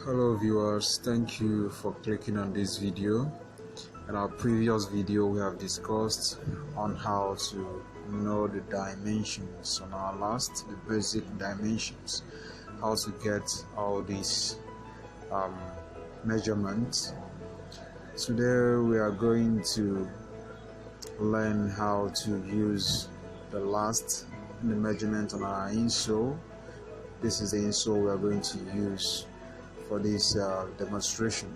Hello viewers, thank you for clicking on this video. In our previous video we have discussed on how to know the dimensions on our the basic dimensions, how to get all these measurements. Today we are going to learn how to use the measurement on our insole. This is the insole we are going to use for this demonstration.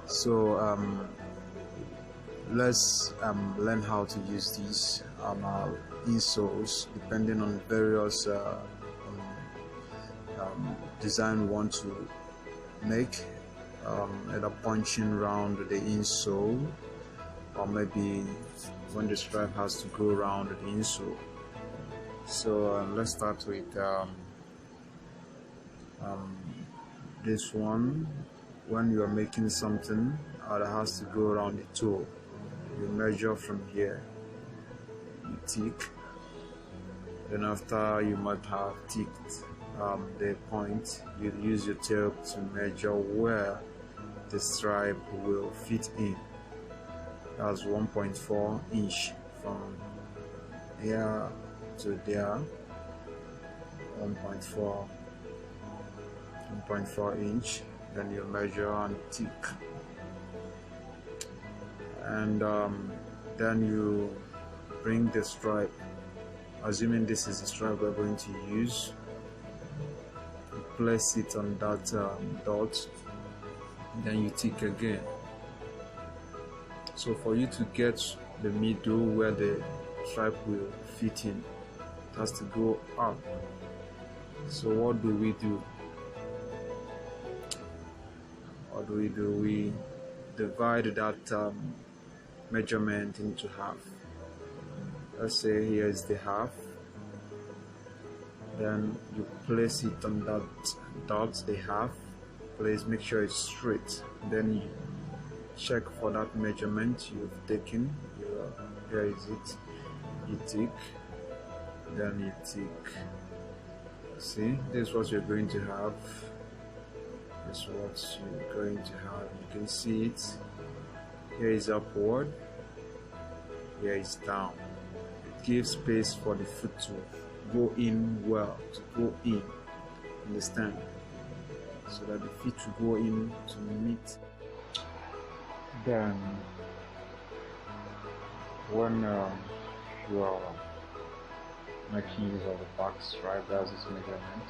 So let's learn how to use these insoles depending on various design we want to make, either punching around the insole, or maybe when the stripe has to go around the insole. So let's start with this one. When you are making something that has to go around the toe, you measure from here, you tick, then after you might have ticked the point, you use your tape to measure where the stripe will fit in. That's 1.4 inch from here to there. 1.4 inch. Then you measure and tick, and then you bring the stripe, assuming this is the stripe we're going to use, you place it on that dot, then you tick again. So for you to get the middle where the stripe will fit in, it has to go up. So what do? We divide that measurement into half. Let's say here is the half, then you place it on that dot, the half, make sure it's straight, then you check for that measurement you've taken. Here is it, you tick, then you tick. See, this is what you're going to have. This is what you're going to have. You can see it. Here is upward, here is down. It gives space for the foot to go in well, to go in. Understand? So that the feet to go in to meet. Then, when you are making use of the back stripe, that's its measurement.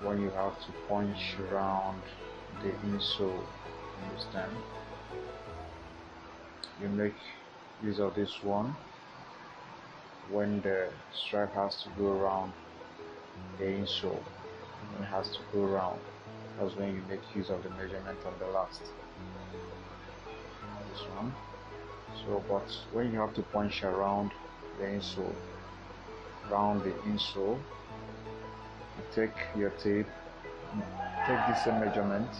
When you have to punch around the insole, understand, you make use of this one. When the stripe has to go around the insole, when it has to go around, that's when you make use of the measurement on the last, this one. So but when you have to punch around the insole, you take your tape, take this measurement,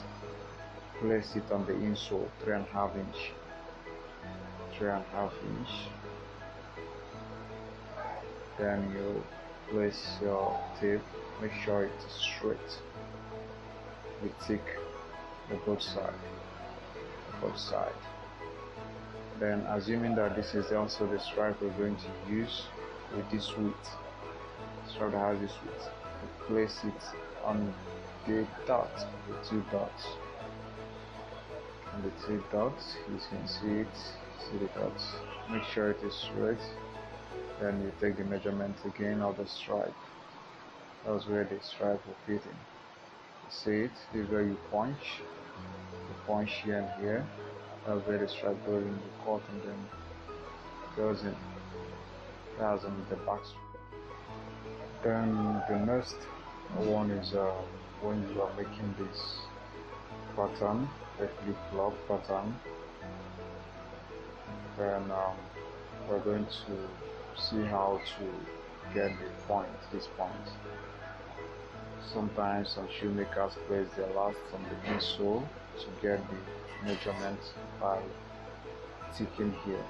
place it on the insole, 3.5 inch, then you place your tape, make sure it is straight, you tick both sides. Then, assuming that this is also the stripe we're going to use with this width, stripe that has this width, place it on the dot, the two dots. On the two dots, you can see the dots. Make sure it is straight. Then you take the measurement again of the stripe. That's where the stripe will fit in. You see it? This is where you punch. You punch here and here. That's where the stripe goes in the cut and then goes in. That's on the back stripe. Then the next one is when you are making this pattern, the flip-flop pattern. Then we're going to see how to get this point. Sometimes some shoemakers place their last on the insole to get the measurement by ticking here,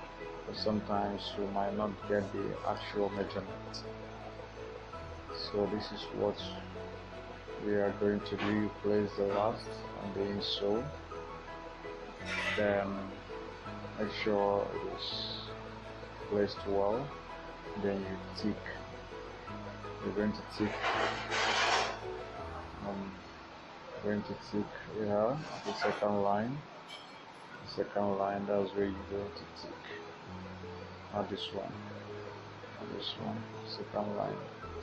but sometimes you might not get the actual measurement. So this is what we are going to do, you place the last on the insole, then make sure it is placed well, then you tick, you're going to tick here, the second line, that's where you're going to tick, not this one, second line,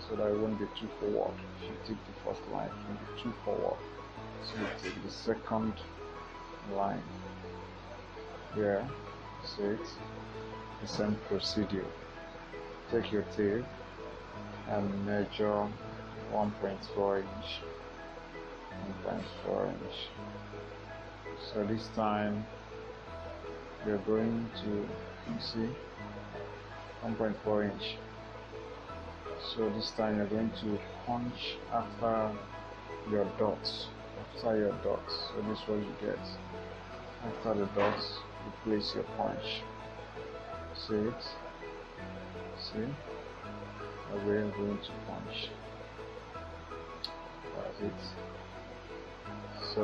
so that it won't be too forward. If you take the first line, it will be too forward, so you take the second line here, see it, the same procedure. Take your tape and measure 1.4 inch. So this time we are going to see 1.4 inch. So this time you're going to punch after your dots. So this is what you get. After the dots, you place your punch. See it? See? We're going to punch. That's it. So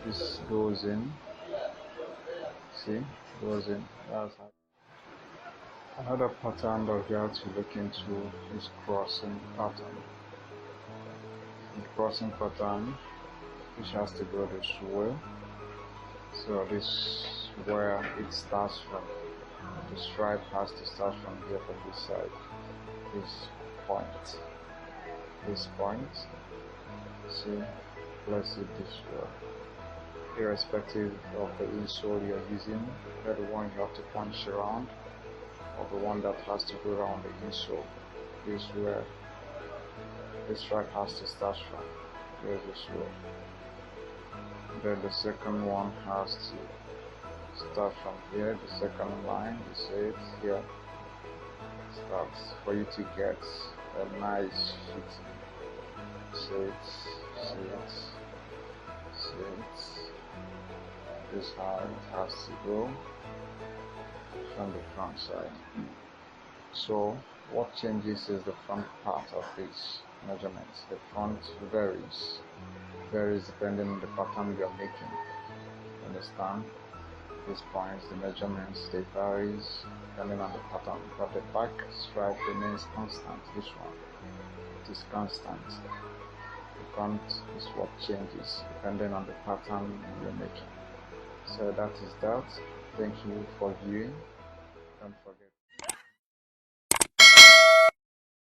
this goes in. See? Goes in. That's how. Another pattern that we have to look into is crossing pattern. The crossing pattern, which has to go this way. So this is where it starts from. The stripe has to start from here, from this side. This point. See, place it this way. Irrespective of the insole you're using, whether the one you have to punch around or the one that has to go around the insole, is where the stripe has to start from. Here's this way. Then the second one has to start from here, the second line, you see it here, starts for you to get a nice fitting. See it. This is how it has to go from the front side. So what changes is the front part of this measurement. The front varies depending on the pattern you're making. Understand? These points, the measurements, they varies depending on the pattern, but the back stripe remains constant. This one, it is constant. The front is what changes depending on the pattern you're making. So that is that. Thank you for viewing.